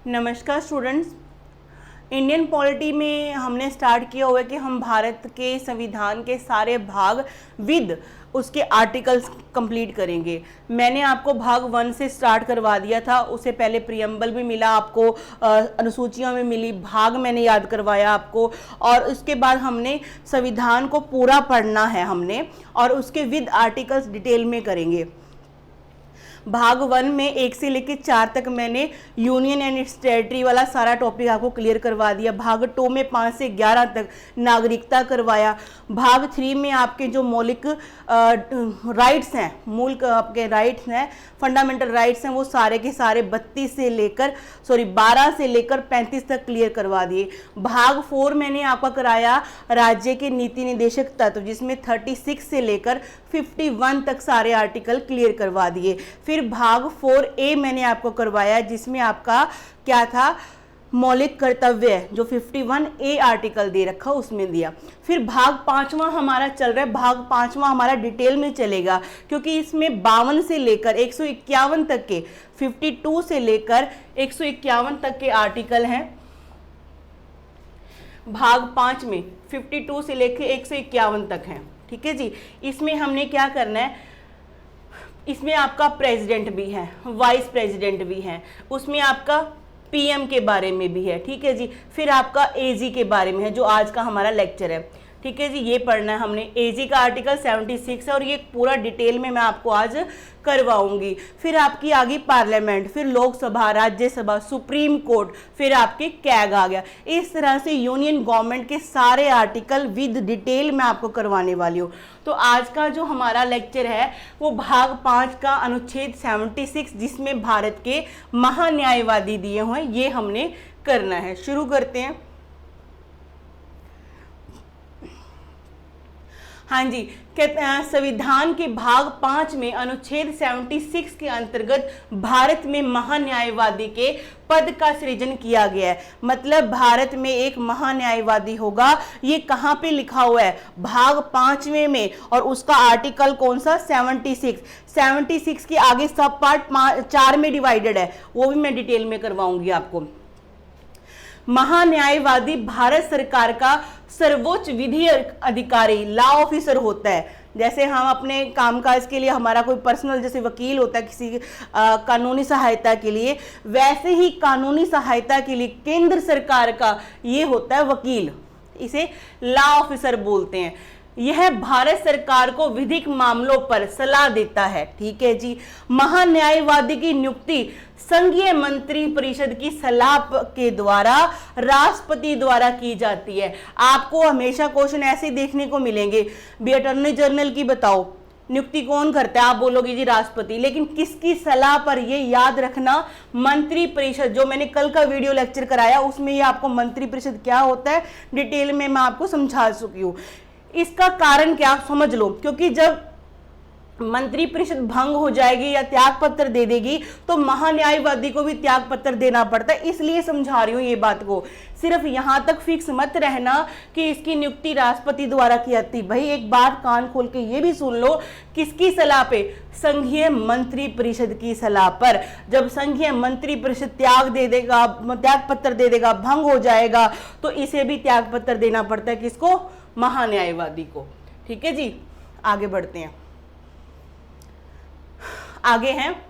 नमस्कार students. Indian polity में हमने स्टार्ट किया हुआ है कि हम भारत के संविधान के सारे भाग विद उसके आर्टिकल्स कंप्लीट करेंगे। मैंने आपको भाग 1 से स्टार्ट करवा दिया था, उससे पहले प्रियम्बल भी मिला आपको, अनुसूचियों में मिली, भाग मैंने याद करवाया आपको, और उसके बाद हमने संविधान को पूरा पढ़ना है हमने, और उसके विद आर्टिकल्स डिटेल में करेंगे। भाग 1 में 1 से लेकर 4 तक मैंने यूनियन एंड इट्स टेरिटरी वाला सारा टॉपिक आपको क्लियर करवा दिया। भाग 2 में 5 से 11 तक नागरिकता करवाया। भाग 3 में आपके जो मौलिक राइट्स हैं, मूल आपके राइट्स हैं, फंडामेंटल राइट्स हैं, वो सारे के सारे 12 से लेकर 35 तक क्लियर करवा दिए। भाग 4 मैंने आपका कराया राज्य के नीति निदेशक तत्व, जिसमें 36 से लेकर 51 तक सारे आर्टिकल क्लियर करवा दिए। फिर भाग 4A मैंने आपको करवाया, जिसमें आपका क्या था, मौलिक कर्तव्य, जो 51A आर्टिकल दे रखा उसमें दिया। फिर भाग 5वां हमारा चल रहा है। भाग 5वां हमारा डिटेल में चलेगा, क्योंकि इसमें 52 से लेकर 151 तक के, 52 से लेकर 151 तक के आर्टिकल हैं। भाग 5 में 52 से लेकर 151 तक हैं। ठीक है जी। इसमें हमने क्या करना है, इसमें आपका प्रेसिडेंट भी है, वाइस प्रेसिडेंट भी है, उसमें आपका पीएम के बारे में भी है। ठीक है जी। फिर आपका एजी के बारे में है, जो आज का हमारा लेक्चर है। ठीक है जी, ये पढ़ना है हमने। एजी का आर्टिकल 76 है, और ये पूरा डिटेल में मैं आपको आज करवाऊंगी। फिर आपकी आ गई पार्लियामेंट, फिर लोकसभा, राज्यसभा, सुप्रीम कोर्ट, फिर आपके कैग आ गया। इस तरह से यूनियन गवर्नमेंट के सारे आर्टिकल विद डिटेल मैं आपको करवाने वाली हूँ। तो आज का जो हमारा लेक्चर है वो भाग 5 का अनुच्छेद 76, जिसमें भारत के महान्यायवादी दिए हुए हैं, ये हमने करना है। शुरू करते हैं। हाँ जी, कहते हैं संविधान के भाग 5 में अनुच्छेद 76 के अंतर्गत भारत में महान्यायवादी के पद का सृजन किया गया है। मतलब भारत में एक महान्यायवादी होगा। ये कहाँ पे लिखा हुआ है, भाग 5वें में, और उसका आर्टिकल कौन सा, 76 के आगे सब पार्ट 4 में डिवाइडेड है, वो भी मैं डिटेल में करवाऊंगी आपको। महान्यायवादी भारत सरकार का सर्वोच्च विधि अधिकारी, लॉ ऑफिसर होता है। जैसे हम अपने कामकाज के लिए हमारा कोई पर्सनल जैसे वकील होता है किसी कानूनी सहायता के लिए, वैसे ही कानूनी सहायता के लिए केंद्र सरकार का ये होता है वकील, इसे लॉ ऑफिसर बोलते हैं। यह भारत सरकार को विधिक मामलों पर सलाह देता है। ठीक है जी। महान्यायवादी की नियुक्ति संघीय मंत्री परिषद की सलाह के द्वारा राष्ट्रपति द्वारा की जाती है। आपको हमेशा क्वेश्चन ऐसे देखने को मिलेंगे, भी अटॉर्नी जनरल की बताओ नियुक्ति कौन करता है, आप बोलोगे जी राष्ट्रपति, लेकिन किसकी सलाह पर, ये याद रखना, मंत्री परिषद। जो मैंने कल का वीडियो लेक्चर कराया उसमें ये आपको मंत्री परिषद क्या होता है डिटेल में मैं आपको समझा चुकी हूँ। इसका कारण क्या आप समझ लो, क्योंकि जब मंत्री परिषद भंग हो जाएगी या त्याग पत्र दे देगी तो महान्यायवादी को भी त्याग पत्र देना पड़ता है, इसलिए समझा रही हूं ये बात को। सिर्फ यहां तक फिक्स मत रहना कि इसकी नियुक्ति राष्ट्रपति द्वारा की जाती। भाई एक बात कान खोल के ये भी सुन लो, किसकी सलाह पे, संघीय मंत्री परिषद की सलाह पर। जब संघीय मंत्री परिषद त्याग पत्र दे देगा, भंग हो जाएगा, तो इसे भी त्याग पत्र देना पड़ता है। किसको, महान्यायवादी को। ठीक है जी, आगे बढ़ते हैं। आगे हैं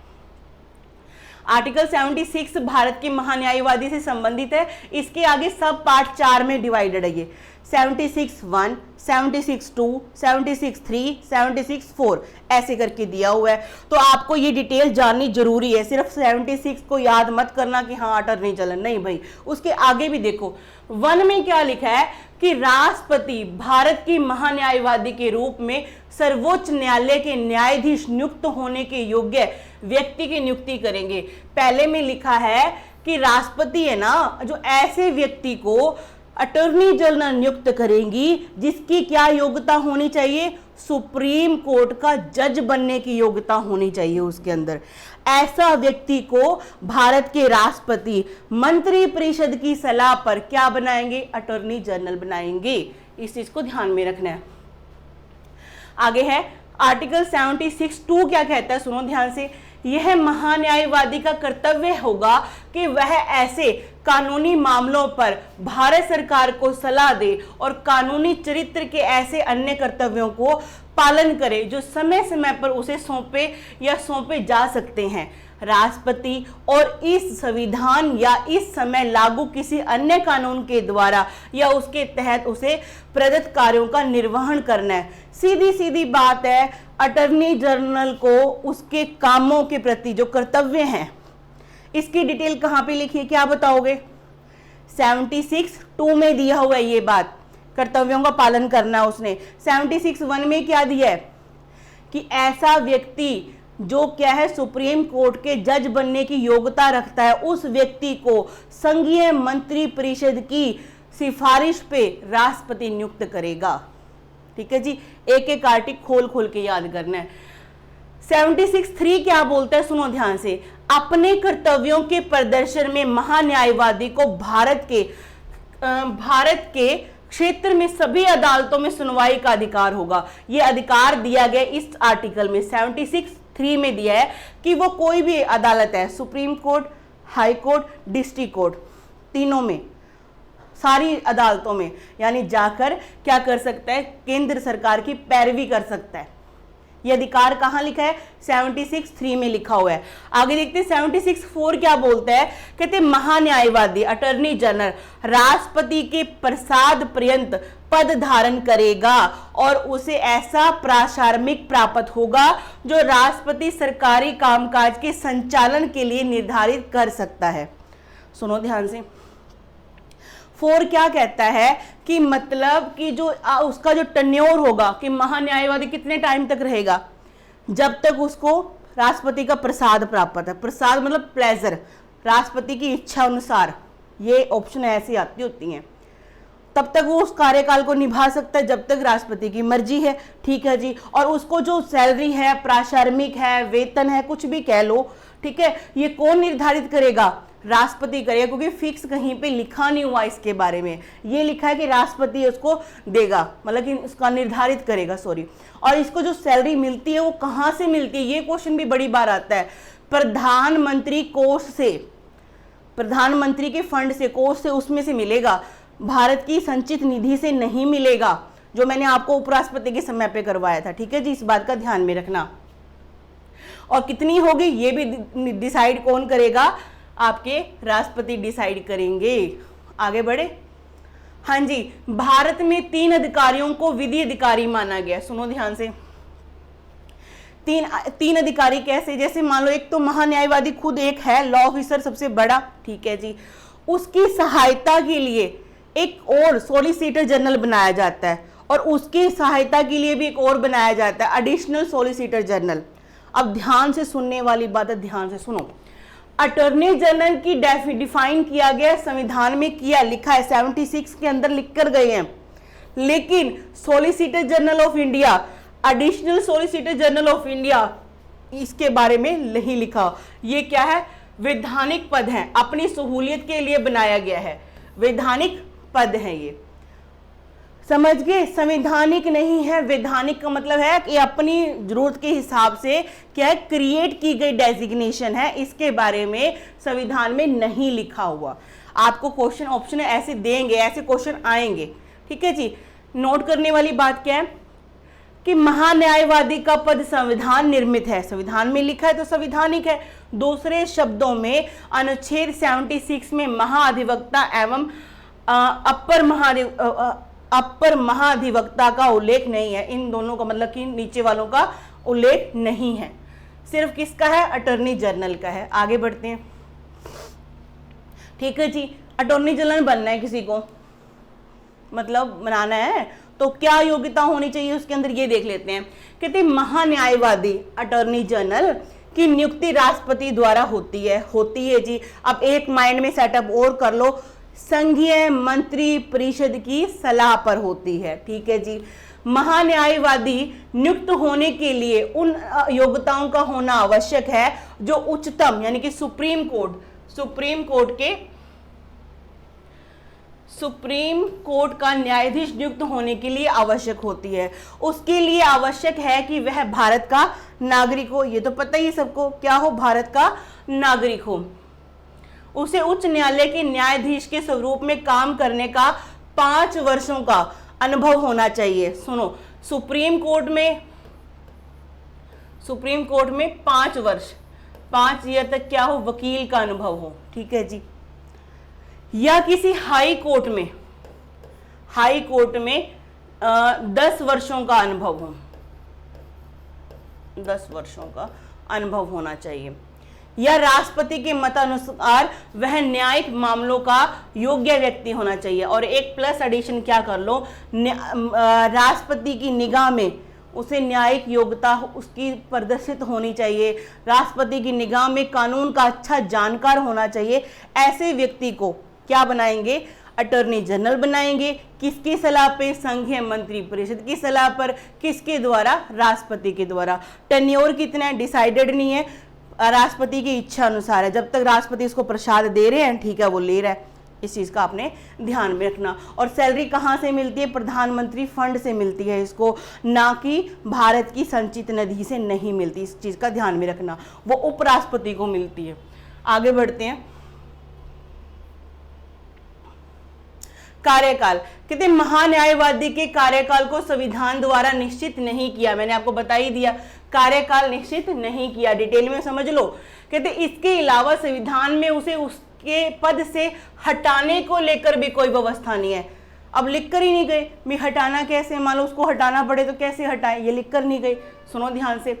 आर्टिकल 76 भारत के महान्यायवादी से संबंधित है। इसके आगे सब पार्ट 4 में डिवाइडेड है। ये 76(1), 76(2), 76(3), 76(4 ऐसे करके दिया हुआ है। तो आपको ये डिटेल जाननी जरूरी है। सिर्फ 76 को याद मत करना कि हाँ अटॉर्नी जनरल, नहीं भाई, उसके आगे भी देखो। 1 में क्या लिखा है कि राष्ट्रपति भारत की महान्यायवादी के रूप में सर्वोच्च न्यायालय के न्यायाधीश नियुक्त होने के योग्य व्यक्ति की नियुक्ति करेंगे। पहले में लिखा है कि राष्ट्रपति है ना, जो ऐसे व्यक्ति को अटॉर्नी जनरल नियुक्त करेंगी जिसकी क्या योग्यता होनी चाहिए, सुप्रीम कोर्ट का जज बनने की योग्यता होनी चाहिए उसके अंदर। ऐसा व्यक्ति को भारत के राष्ट्रपति मंत्री परिषद की सलाह पर क्या बनाएंगे, अटॉर्नी जनरल बनाएंगे। इस चीज को ध्यान में रखना है। आगे है आर्टिकल 76(2) क्या कहता है, सुनो ध्यान से। यह महान्यायवादी का कर्तव्य होगा कि वह ऐसे कानूनी मामलों पर भारत सरकार को सलाह दे और कानूनी चरित्र के ऐसे अन्य कर्तव्यों को पालन करे जो समय समय पर उसे सौंपे या सौंपे जा सकते हैं। राष्ट्रपति और इस संविधान या इस समय लागू किसी अन्य कानून के द्वारा या उसके तहत उसे प्रदत्त कार्यों का निर्वहन करना है। सीधी सीधी बात है, अटॉर्नी जनरल को उसके कामों के प्रति जो कर्तव्य हैं, इसकी डिटेल कहाँ पे लिखी है, क्या बताओगे? 76(2) में दिया हुआ है ये बात, कर्तव्यों का पालन करना है उसने। 76(1) में क्या दिया है कि ऐसा व्यक्ति जो क्या है सुप्रीम कोर्ट के जज बनने की योग्यता रखता है, उस व्यक्ति को संघीय मंत्री परिषद की सिफारिश पे राष्ट्रपति नियुक्त करेगा। ठीक है जी, एक एक आर्टिकल खोल के याद करना है। 76(3) क्या बोलता है, सुनो ध्यान से। अपने कर्तव्यों के प्रदर्शन में महान्यायवादी को भारत के क्षेत्र में सभी अदालतों में सुनवाई का अधिकार होगा। यह अधिकार दिया गया इस आर्टिकल में 76(3) में दिया है कि वो कोई भी अदालत है, supreme court, high court, district court, तीनों में, सारी अदालतों में यानी जाकर क्या कर सकता है, केंद्र सरकार की पैरवी कर सकता है। ये अधिकार कहाँ लिखा है? 76(3) में लिखा हुआ है। आगे देखते हैं 76(4) क्या बोलता है। कहते महान्यायवादी अटॉर्नी जनरल राष्ट्रपति के प्रसाद पर्यंत पद धारण करेगा और उसे ऐसा प्राशार्मिक प्राप्त होगा जो राष्ट्रपति सरकारी कामकाज के संचालन के लिए निर्धारित कर सकता है। सुनो ध्यान से। 4 क्या कहता है कि मतलब कि जो उसका जो टेन्योर होगा कि महान्यायवादी कितने टाइम तक रहेगा, जब तक उसको राष्ट्रपति का प्रसाद प्राप्त है। प्रसाद मतलब प्लेजर, राष्ट्रपति की इच्छा अनुसार, ये ऑप्शन ऐसी आती होती हैं, तब तक वो उस कार्यकाल को निभा सकता है जब तक राष्ट्रपति की मर्जी है। ठीक है जी। और उसको जो सैलरी है, प्राशार्मिक है, वेतन है, कुछ भी कह लो, ठीक है, ये कौन निर्धारित करेगा? राष्ट्रपति करेगा, क्योंकि फिक्स कहीं पे लिखा नहीं हुआ इसके बारे में। ये लिखा है कि राष्ट्रपति उसको देगा, मतलब कि उसका निर्धारित करेगा, सॉरी। और इसको जो सैलरी मिलती है वो कहाँ से मिलती है, ये क्वेश्चन भी बड़ी बार आता है। प्रधानमंत्री कोष से, प्रधानमंत्री के फंड से, कोष से, उसमें से मिलेगा, भारत की संचित निधि से नहीं मिलेगा, जो मैंने आपको उपराष्ट्रपति के समय पे करवाया था। ठीक है जी, इस बात का ध्यान में रखना। और कितनी होगी ये भी डिसाइड कौन करेगा? आपके राष्ट्रपति डिसाइड करेंगे। आगे बढ़े। हाँ जी, भारत में 3 अधिकारियों को विधि अधिकारी माना गया। सुनो ध्यान से। तीन अधिकारी कैसे? जैसे मान लो एक तो महान्यायवादी खुद एक है, लॉ ऑफिसर सबसे बड़ा, ठीक है जी, उसकी सहायता के लिए एक और सॉलिसिटर जनरल बनाया जाता है और उसकी सहायता के लिए भी एक और बनाया जाता है, एडिशनल सॉलिसिटर जनरल। अब ध्यान से सुनने वाली बात है, ध्यान से सुनो। अटॉर्नी जनरल की डिफाइन किया गया संविधान में, किया लिखा है 76 के अंदर लिख कर गए हैं, लेकिन solicitor general of India, additional solicitor general of India, इसके बारे में नहीं लिखा। ये क्या है? वैधानिक पद है, अपनी सहूलियत के लिए बनाया गया है, वैधानिक पद है ये, समझ गए? संवैधानिक नहीं है। वैधानिक का मतलब है कि अपनी जरूरत के हिसाब से क्या है, क्रिएट की गई डेजिग्नेशन है, इसके बारे में संविधान में नहीं लिखा हुआ। आपको क्वेश्चन ऑप्शन ऐसे देंगे, ऐसे क्वेश्चन आएंगे। ठीक है जी। नोट करने वाली बात क्या है कि महान्यायवादी का पद संविधान निर्मित है, संविधान में लिखा है तो संवैधानिक है। दूसरे शब्दों में अनुच्छेद 76 में महाधिवक्ता एवं अपर महाधिवक्ता का उल्लेख नहीं है। इन दोनों का मतलब कि नीचे वालों का उल्लेख नहीं है, सिर्फ किसका है? अटॉर्नी जनरल का है। आगे बढ़ते हैं। ठीक है जी। अटॉर्नी जनरल बनना है किसी को, मतलब बनाना है, तो क्या योग्यता होनी चाहिए उसके अंदर, ये देख लेते हैं। कहते महान्यायवादी अटॉर्नी जनरल की नियुक्ति राष्ट्रपति द्वारा होती है जी। अब एक माइंड में सेटअप और कर लो, संघीय मंत्री परिषद की सलाह पर होती है। ठीक है जी। महान्यायवादी नियुक्त होने के लिए उन योग्यताओं का होना आवश्यक है जो उच्चतम यानी कि सुप्रीम कोर्ट के सुप्रीम कोर्ट का न्यायाधीश नियुक्त होने के लिए आवश्यक होती है। उसके लिए आवश्यक है कि वह भारत का नागरिक हो, ये तो पता ही सबको, क्या हो, भारत का नागरिक हो। उसे उच्च न्यायालय के न्यायाधीश के स्वरूप में काम करने का 5 वर्षों का अनुभव होना चाहिए। सुनो, सुप्रीम कोर्ट में 5 वर्ष, 5 ईयर तक क्या हो, वकील का अनुभव हो, ठीक है जी। या किसी हाई कोर्ट में 10 वर्षों का अनुभव हो, 10 वर्षों का अनुभव होना चाहिए। या राष्ट्रपति के मतानुसार वह न्यायिक मामलों का योग्य व्यक्ति होना चाहिए। और एक प्लस एडिशन क्या कर लो, राष्ट्रपति की निगाह में उसे न्यायिक योग्यता उसकी प्रदर्शित होनी चाहिए, राष्ट्रपति की निगाह में कानून का अच्छा जानकार होना चाहिए। ऐसे व्यक्ति को क्या बनाएंगे, अटॉर्नी जनरल बनाएंगे। किसकी सलाह पे, संघीय मंत्री परिषद की सलाह पर। किसके द्वारा, राष्ट्रपति के द्वारा। टेन्योर कितना है, डिसाइडेड नहीं है, राष्ट्रपति की इच्छा अनुसार है। जब तक राष्ट्रपति इसको प्रसाद दे रहे हैं, ठीक है, वो ले रहा है, इस चीज का आपने ध्यान में रखना। और सैलरी कहाँ से मिलती है, प्रधानमंत्री फंड से मिलती है इसको, ना कि भारत की संचित निधि से नहीं मिलती, इस चीज का ध्यान में रखना, वो उपराष्ट्रपति को मिलती है। आगे बढ़ते हैं। कार्यकाल, कहते महान्यायवादी के कार्यकाल को संविधान द्वारा निश्चित नहीं किया। मैंने आपको बता ही दिया, कार्यकाल निश्चित नहीं किया, डिटेल में समझ लो। कहते इसके अलावा संविधान में उसे उसके पद से हटाने को लेकर भी कोई व्यवस्था नहीं है। अब लिख कर ही नहीं गए, मैं हटाना कैसे, मान लो उसको हटाना पड़े तो कैसे हटाए, ये लिख कर नहीं गए। सुनो ध्यान से,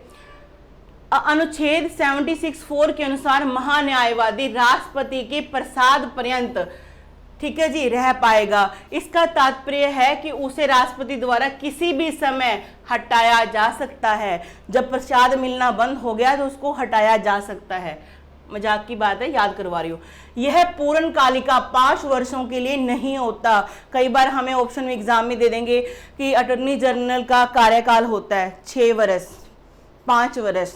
अनुच्छेद 76(4) के अनुसार महान्यायवादी राष्ट्रपति के प्रसाद पर्यंत, ठीक है जी, रह पाएगा। इसका तात्पर्य है कि उसे राष्ट्रपति द्वारा किसी भी समय हटाया जा सकता है। जब प्रसाद मिलना बंद हो गया तो उसको हटाया जा सकता है। मजाक की बात है, याद करवा रही हूँ। यह पूर्ण कालिका 5 वर्षों के लिए नहीं होता। कई बार हमें ऑप्शन में एग्जाम में दे देंगे कि अटॉर्नी जनरल का कार्यकाल होता है 6 वर्ष, 5 वर्ष,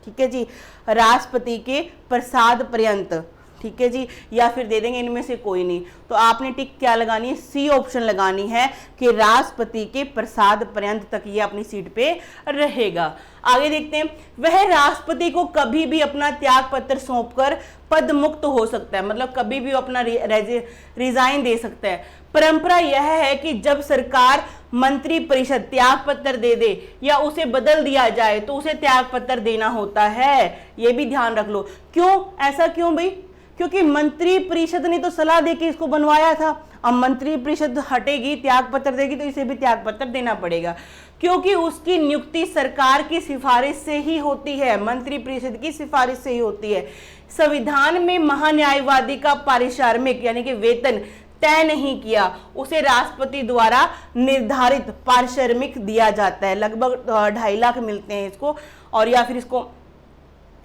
ठीक है जी, राष्ट्रपति के प्रसाद पर्यंत, ठीक है जी, या फिर दे देंगे इनमें से कोई नहीं। तो आपने टिक क्या लगानी है, सी ऑप्शन लगानी है कि राष्ट्रपति के प्रसाद पर्यंत तक ये अपनी सीट पे रहेगा। आगे देखते हैं, वह राष्ट्रपति को कभी भी अपना त्याग पत्र सौंपकर पद मुक्त हो सकता है, मतलब कभी भी अपना रिजाइन दे सकता है। परंपरा यह है कि जब सरकार मंत्री परिषद त्याग पत्र दे दे या उसे बदल दिया जाए तो उसे त्याग पत्र देना होता है, ये भी ध्यान रख लो। क्यों, ऐसा क्यों भाई, क्योंकि मंत्री परिषद ने तो सलाह देके इसको बनवाया था। अब मंत्री परिषद हटेगी, त्याग पत्र देगी, तो इसे भी त्याग पत्र देना पड़ेगा, क्योंकि उसकी नियुक्ति सरकार की सिफारिश से ही होती है, मंत्री परिषद की सिफारिश से ही होती है। संविधान में महान्यायवादी का पारिश्रमिक यानी कि वेतन तय नहीं किया, उसे राष्ट्रपति द्वारा निर्धारित पारिश्रमिक दिया जाता है। लगभग 2.5 लाख मिलते हैं इसको, और या फिर इसको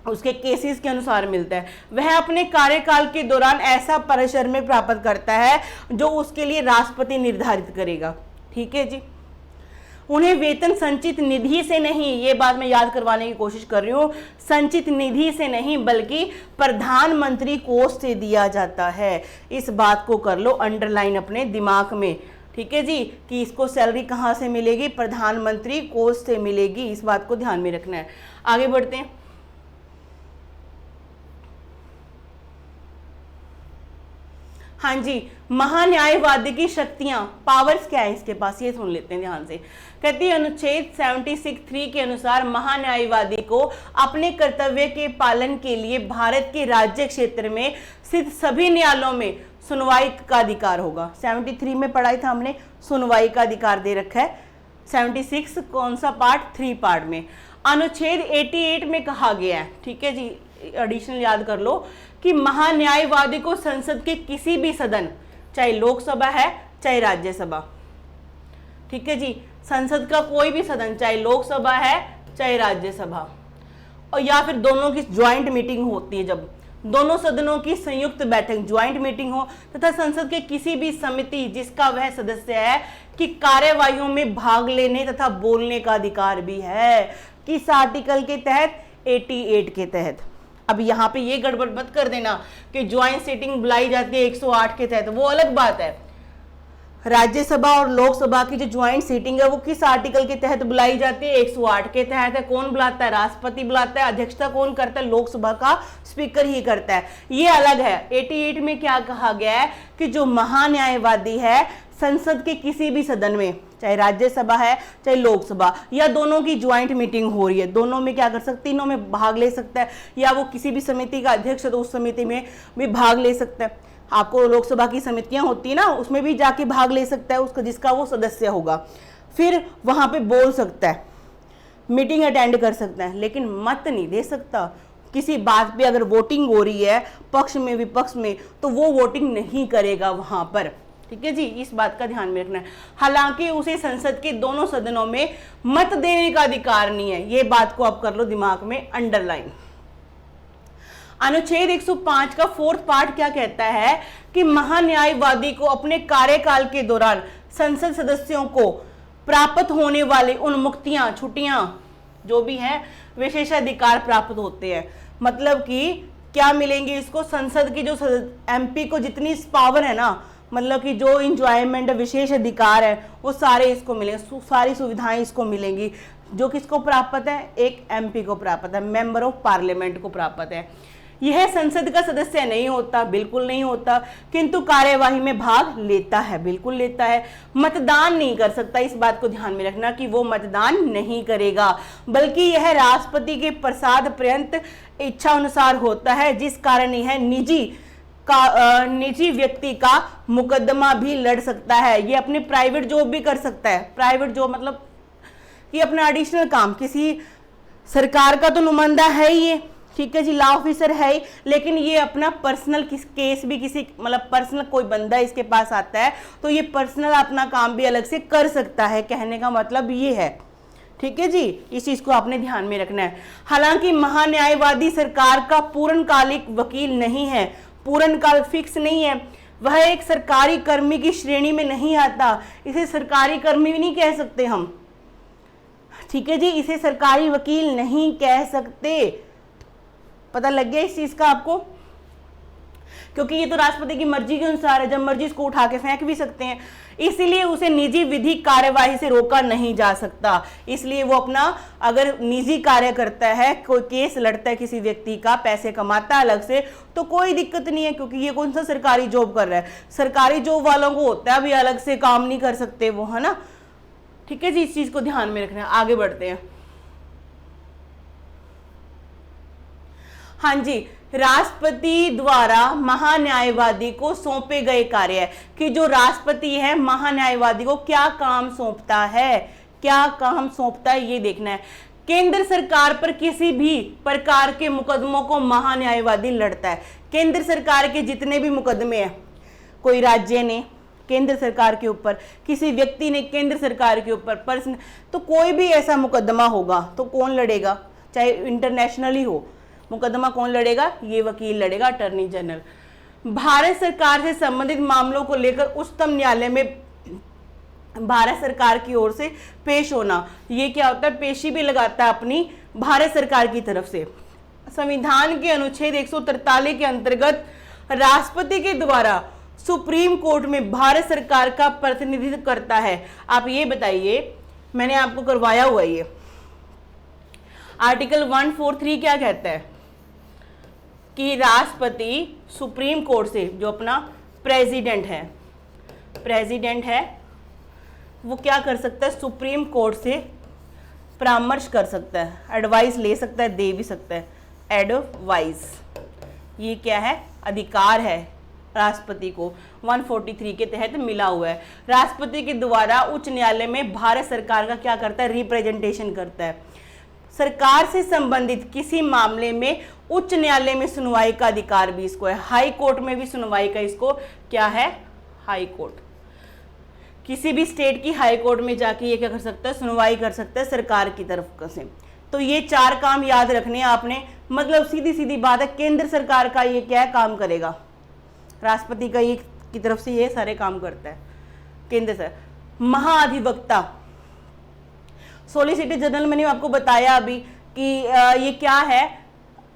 उसके केसेस के अनुसार मिलता है। वह अपने कार्यकाल के दौरान ऐसा पारिश्रमिक प्राप्त करता है जो उसके लिए राष्ट्रपति निर्धारित करेगा, ठीक है जी। उन्हें वेतन संचित निधि से नहीं, ये बात मैं याद करवाने की कोशिश कर रही हूँ, संचित निधि से नहीं बल्कि प्रधानमंत्री कोष से दिया जाता है। इस बात को कर लो अंडरलाइन अपने दिमाग में, ठीक है जी, कि इसको सैलरी कहाँ से मिलेगी, प्रधानमंत्री कोष से मिलेगी, इस बात को ध्यान में रखना है। आगे बढ़ते हैं। हाँ जी, महान्यायवादी की शक्तियां, पावर्स क्या है इसके पास, ये सुन लेते हैं ध्यान से। कहती है अनुच्छेद 76(3) के अनुसार महान्यायवादी को अपने कर्तव्य के पालन के लिए भारत के राज्य क्षेत्र में स्थित सभी न्यायालयों में सुनवाई का अधिकार होगा। 73 में पढ़ाई था हमने, सुनवाई का अधिकार दे रखा है। 76 कौन सा पार्ट, 3 पार्ट में। अनुच्छेद 88 में कहा गया है, ठीक है जी, एडिशनल याद कर लो कि महान्यायवादी को संसद के किसी भी सदन, चाहे लोकसभा है चाहे राज्यसभा, ठीक है जी, संसद का कोई भी सदन, चाहे लोकसभा है चाहे राज्यसभा, और या फिर दोनों की ज्वाइंट मीटिंग होती है, जब दोनों सदनों की संयुक्त बैठक ज्वाइंट मीटिंग हो, तथा संसद के किसी भी समिति जिसका वह सदस्य है कि कार्यवाहियों में भाग लेने तथा बोलने का अधिकार भी है। किस आर्टिकल के तहत, 88 के तहत। अब यहाँ पे ये गड़बड़ मत कर देना कि ज्वाइंट सीटिंग बुलाई जाती है 108 के तहत, वो अलग बात है। राज्यसभा और लोकसभा की जो ज्वाइंट सीटिंग है वो किस आर्टिकल के तहत बुलाई जाती है? 108 के तहत है। कौन बुलाता है? राष्ट्रपति बुलाता है। अध्यक्षता कौन करता है? लोकसभा का स्पीकर ही करता है। ये अलग है। 88 में क्या कहा गया है कि जो महान्यायवादी है संसद के किसी भी सदन में, चाहे राज्यसभा है चाहे लोकसभा, या दोनों की ज्वाइंट मीटिंग हो रही है, दोनों में क्या कर सकते, तीनों में भाग ले सकता है, या वो किसी भी समिति का अध्यक्ष है तो उस समिति में भी भाग ले सकता है। आपको लोकसभा की समितियां होती है ना, उसमें भी जाके भाग ले सकता है उसका, जिसका वो सदस्य होगा। फिर वहां पे बोल सकता है, मीटिंग अटेंड कर सकता है, लेकिन मत नहीं दे सकता। किसी बात पे अगर वोटिंग हो रही है पक्ष में विपक्ष में, तो वो वोटिंग नहीं करेगा वहां पर। ठीक है जी, इस बात का ध्यान में रखना है। हालांकि उसे संसद के दोनों सदनों में मत देने का अधिकार नहीं है। ये बात को आप कर लो दिमाग में अंडरलाइन। अनुच्छेद 105 का 4th पार्ट क्या कहता है कि महान्यायवादी को अपने कार्यकाल के दौरान संसद सदस्यों को प्राप्त होने वाले उन मुक्तियां, छुट्टियां जो भी हैं, विशेषाधिकार प्राप्त होते हैं। मतलब कि क्या मिलेंगे इसको? संसद की जो एमपी को जितनी पावर है ना, मतलब कि जो इंजॉयमेंट, विशेष अधिकार है, वो सारे इसको मिलेंगे, सारी सुविधाएं इसको मिलेंगी। जो किसको प्राप्त है? एक एमपी को प्राप्त है, मेंबर ऑफ पार्लियामेंट को प्राप्त है। यह संसद का सदस्य नहीं होता, बिल्कुल नहीं होता, किंतु कार्यवाही में भाग लेता है, बिल्कुल लेता है। मतदान नहीं कर सकता, इस बात को ध्यान में रखना कि वो मतदान नहीं करेगा, बल्कि यह राष्ट्रपति के प्रसाद पर्यंत इच्छा अनुसार होता है, जिस कारण यह निजी व्यक्ति का मुकदमा भी लड़ सकता है। ये अपनी प्राइवेट जॉब भी कर सकता है। प्राइवेट जॉब मतलब ये अपना एडिशनल काम, किसी सरकार का तो नुमाइंदा है ही ये, ठीक है जी, लॉ ऑफिसर है ही, लेकिन ये अपना पर्सनल केस भी किसी, मतलब पर्सनल कोई बंदा इसके पास आता है तो ये पर्सनल अपना काम भी अलग से कर सकता है। कहने का मतलब ये है, ठीक है जी, इस चीज को आपने ध्यान में रखना है। हालांकि महान्यायवादी सरकार का पूर्णकालिक वकील नहीं है, पूर्णकाल फिक्स नहीं है, वह एक सरकारी कर्मी की श्रेणी में नहीं आता। इसे सरकारी कर्मी भी नहीं कह सकते हम, ठीक है जी, इसे सरकारी वकील नहीं कह सकते। पता लग गया इस चीज का आपको? क्योंकि ये तो राष्ट्रपति की मर्जी के अनुसार है, जब मर्जी इसको उठा के फेंक भी सकते हैं, इसलिए उसे निजी विधिक कार्यवाही से रोका नहीं जा सकता। इसलिए वो अपना अगर निजी कार्य करता है, कोई केस लड़ता है किसी व्यक्ति का, पैसे कमाता है अलग से, तो कोई दिक्कत नहीं है, क्योंकि ये कौन सा सरकारी जॉब कर रहा है। सरकारी जॉब वालों को होता है अभी अलग से काम नहीं कर सकते वो, है ना। ठीक है जी, इस चीज को ध्यान में रखना है। आगे बढ़ते हैं। हाँ जी, राष्ट्रपति द्वारा महान्यायवादी को सौंपे गए कार्य है कि जो राष्ट्रपति है महान्यायवादी को क्या काम सौंपता है, क्या काम सौंपता है, ये देखना है। केंद्र सरकार पर किसी भी प्रकार के मुकदमों को महान्यायवादी लड़ता है। केंद्र सरकार के जितने भी मुकदमे हैं, कोई राज्य ने केंद्र सरकार के ऊपर, किसी व्यक्ति ने केंद्र सरकार के ऊपर, पर्सन, तो कोई भी ऐसा मुकदमा होगा तो कौन लड़ेगा? चाहे इंटरनेशनली हो, मुकदमा कौन लड़ेगा? ये वकील लड़ेगा, अटॉर्नी जनरल। भारत सरकार से संबंधित मामलों को लेकर उच्चतम न्यायालय में भारत सरकार की ओर से पेश होना, ये क्या होता है? पेशी भी लगाता है अपनी भारत सरकार की तरफ से। संविधान के अनुच्छेद 143 के अंतर्गत राष्ट्रपति के द्वारा सुप्रीम कोर्ट में भारत सरकार का प्रतिनिधित्व करता है। आप ये बताइए, मैंने आपको करवाया हुआ ये आर्टिकल 143 क्या कहता है कि राष्ट्रपति सुप्रीम कोर्ट से, जो अपना प्रेसिडेंट है, वो क्या कर सकता है? सुप्रीम कोर्ट से परामर्श कर सकता है, एडवाइस ले सकता है, दे भी सकता है एडवाइस। ये क्या है? अधिकार है राष्ट्रपति को, 143 के तहत मिला हुआ है। राष्ट्रपति के द्वारा उच्च न्यायालय में भारत सरकार का क्या करता है? रिप्रेजेंटेशन करता है। सरकार से संबंधित किसी मामले में उच्च न्यायालय में सुनवाई का अधिकार भी इसको है। हाई कोर्ट में भी सुनवाई का इसको क्या है? High court. किसी भी स्टेट की हाई कोर्ट में जाके ये क्या कर सकता है? सुनवाई कर सकता है सरकार की तरफ से। तो ये 4 काम याद रखने हैं आपने। मतलब सीधी सीधी बात है, केंद्र सरकार का ये क्या है? काम करेगा। राष्ट्रपति का ये की तरफ से ये सारे काम करता है केंद्र सरकार। महाधिवक्ता, सॉलिसिटर जनरल, मैंने आपको बताया अभी कि ये क्या है?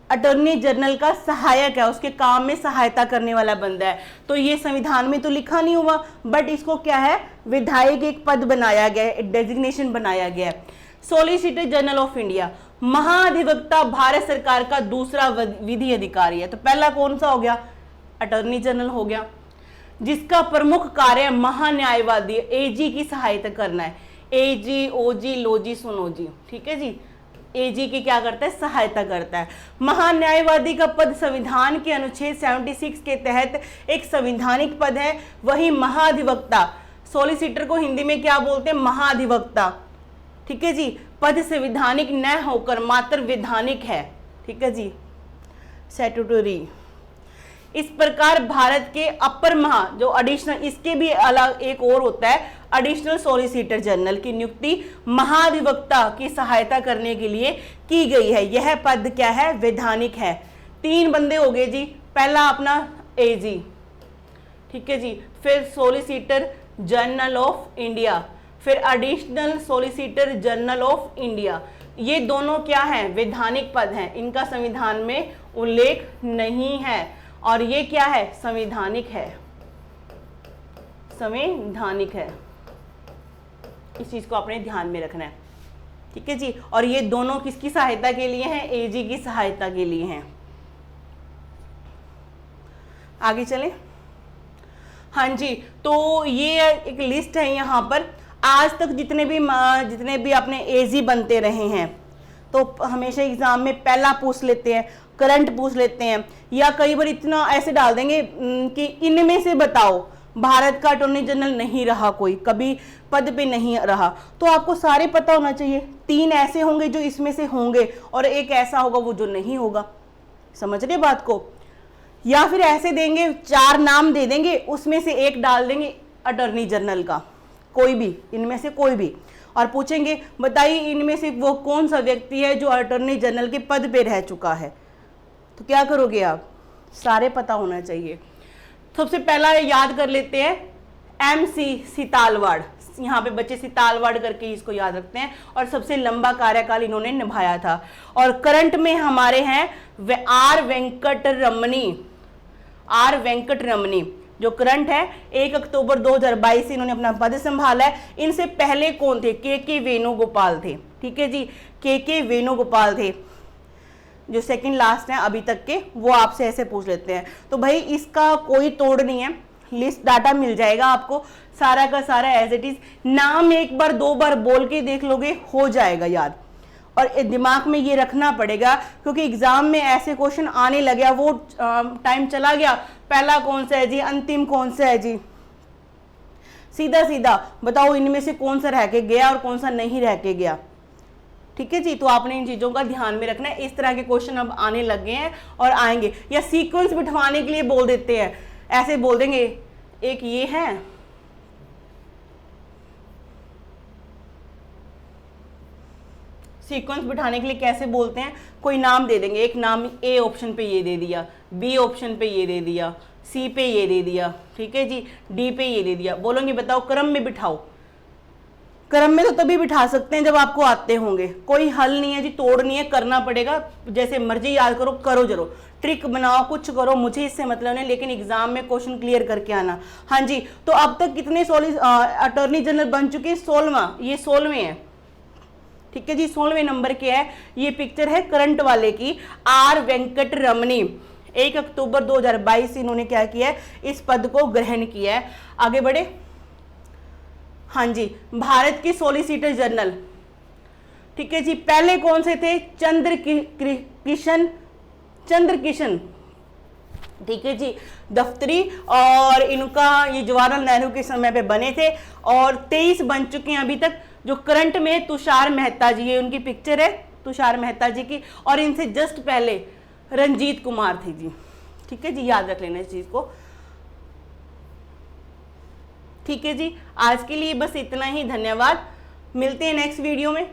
अटॉर्नी जनरल का सहायक है, उसके काम में सहायता करने वाला बंदा है। तो ये संविधान में तो लिखा नहीं हुआ, बट इसको क्या है, विधायक एक पद बनाया गया है, एक डेजिग्नेशन बनाया गया है। सॉलिसिटर जनरल ऑफ इंडिया, महाधिवक्ता भारत सरकार का दूसरा विधि अधिकारी है। तो पहला कौन सा हो गया, अटॉर्नी जनरल हो गया, जिसका प्रमुख कार्य महान्यायवादी एजी की सहायता करना है। एजी, ओजी, लोजी, सुनोजी, ठीक है जी, एजी की क्या करता है, सहायता करता है। महान्यायवादी का पद संविधान के अनुच्छेद 76 के तहत एक संवैधानिक पद है। वही महाधिवक्ता, सॉलिसिटर को हिंदी में क्या बोलते हैं, महाधिवक्ता, ठीक है जी, पद संवैधानिक न होकर मात्र वैधानिक है, ठीक है जी, स्टैट्यूटरी। इस प्रकार भारत के अपर जो एडिशनल, इसके भी अलग एक और होता है, एडिशनल सॉलिसिटर जनरल की नियुक्ति महाधिवक्ता की सहायता करने के लिए की गई है। यह पद क्या है, वैधानिक है। 3 बंदे हो गए जी, पहला अपना एजी, ठीक है जी, फिर सॉलिसिटर जनरल ऑफ इंडिया, फिर additional solicitor general of India. ये दोनों क्या हैं, वैधानिक पद हैं, इनका संविधान में उल्लेख नहीं है। और ये क्या है, संवैधानिक है, संवैधानिक है। इस चीज को आपने ध्यान में रखना है, ठीक है जी। और ये दोनों किसकी सहायता के लिए हैं, एजी की सहायता के लिए हैं। आगे चलें। हाँ जी, तो ये एक लिस्ट है यहाँ पर। आज तक जितने भी अपने एजी बनते रहे हैं, तो हमेशा एग्जाम में पहला पूछ लेते हैं, करंट पूछ लेते हैं, या कई बार इतना ऐसे डाल देंगे कि इनमें से बताओ भारत का अटॉर्नी जनरल नहीं रहा कोई, कभी पद पे नहीं रहा। तो आपको सारे पता होना चाहिए। 3 ऐसे होंगे जो इसमें से होंगे, और एक ऐसा होगा वो जो नहीं होगा। समझ रहे बात को? या फिर ऐसे देंगे, 4 नाम दे देंगे, उसमें से एक डाल देंगे अटॉर्नी जनरल का, कोई भी, इनमें से कोई भी, और पूछेंगे बताइए इनमें से वो कौन सा व्यक्ति है जो अटॉर्नी जनरल के पद पे रह चुका है। तो क्या करोगे आप, सारे पता होना चाहिए। सबसे पहला याद कर लेते हैं, MC सीतालवाड़। यहाँ पे बच्चे सीतालवाड़ करके इसको याद रखते हैं, और सबसे लंबा कार्यकाल इन्होंने निभाया था। और करंट में हमारे हैं आर वेंकट रमनी, जो करंट है 1 अक्टूबर 2022 से इन्होंने अपना पद संभाला है। इनसे पहले कौन थे, के वेणुगोपाल थे, ठीक है जी, के वेणुगोपाल थे, जो सेकंड लास्ट हैं अभी तक के, वो आपसे ऐसे पूछ लेते हैं। तो भाई इसका कोई तोड़ नहीं है, लिस्ट डाटा मिल जाएगा आपको, सारा का सारा एज इट इज। नाम 1 बार 2 बार बोल के देख लोगे, हो जाएगा याद। और दिमाग में ये रखना पड़ेगा, क्योंकि एग्जाम में ऐसे क्वेश्चन आने लगे, वो टाइम चला गया, पहला कौन सा है जी, अंतिम कौन सा है जी, सीधा सीधा बताओ इनमें से कौन सा रह के गया और कौन सा नहीं रह के गया, ठीक है जी। तो आपने इन चीजों का ध्यान में रखना है। इस तरह के क्वेश्चन अब आने लगे हैं और आएंगे, या सीक्वेंस बिठवाने के लिए बोल देते हैं, ऐसे बोल देंगे एक ये है, सीक्वेंस बिठाने के लिए कैसे बोलते हैं, कोई नाम दे देंगे, एक नाम ए ऑप्शन पे ये दे दिया, बी ऑप्शन पे ये दे दिया, सी पे ये दे दिया, ठीक है जी, डी पे ये दे दिया। बोलोगे बताओ क्रम में बिठाओ, क्रम में तो तभी बिठा सकते हैं जब आपको आते होंगे। कोई हल नहीं है जी, तोड़ नहीं है, करना पड़ेगा, जैसे मर्जी याद करो, करो जरूर, ट्रिक बनाओ, कुछ करो, मुझे इससे मतलब नहीं, लेकिन एग्जाम में क्वेश्चन क्लियर करके आना। हाँ जी, तो अब तक कितने अटॉर्नी जनरल बन चुके हैं, 16वां, ये 16वें है, ठीक है जी, 16वें नंबर के है। ये पिक्चर है करंट वाले की, आर वेंकट रमनी, 1 अक्टूबर 2022 से इन्होंने क्या किया है, इस पद को ग्रहण किया है। आगे बढ़े। हाँ जी, भारत के सॉलिसिटर जनरल, ठीक है जी, पहले कौन से थे, चंद्र किशन, ठीक है जी, दफ्तरी, और इनका ये जवाहरलाल नेहरू के समय पे बने थे, और 23 बन चुके हैं अभी तक। जो करंट में तुषार मेहता जी, ये उनकी पिक्चर है तुषार मेहता जी की, और इनसे जस्ट पहले रंजीत कुमार थे जी, ठीक है जी, याद रख लेना इस चीज को, ठीक है जी। आज के लिए बस इतना ही, धन्यवाद, मिलते हैं नेक्स्ट वीडियो में।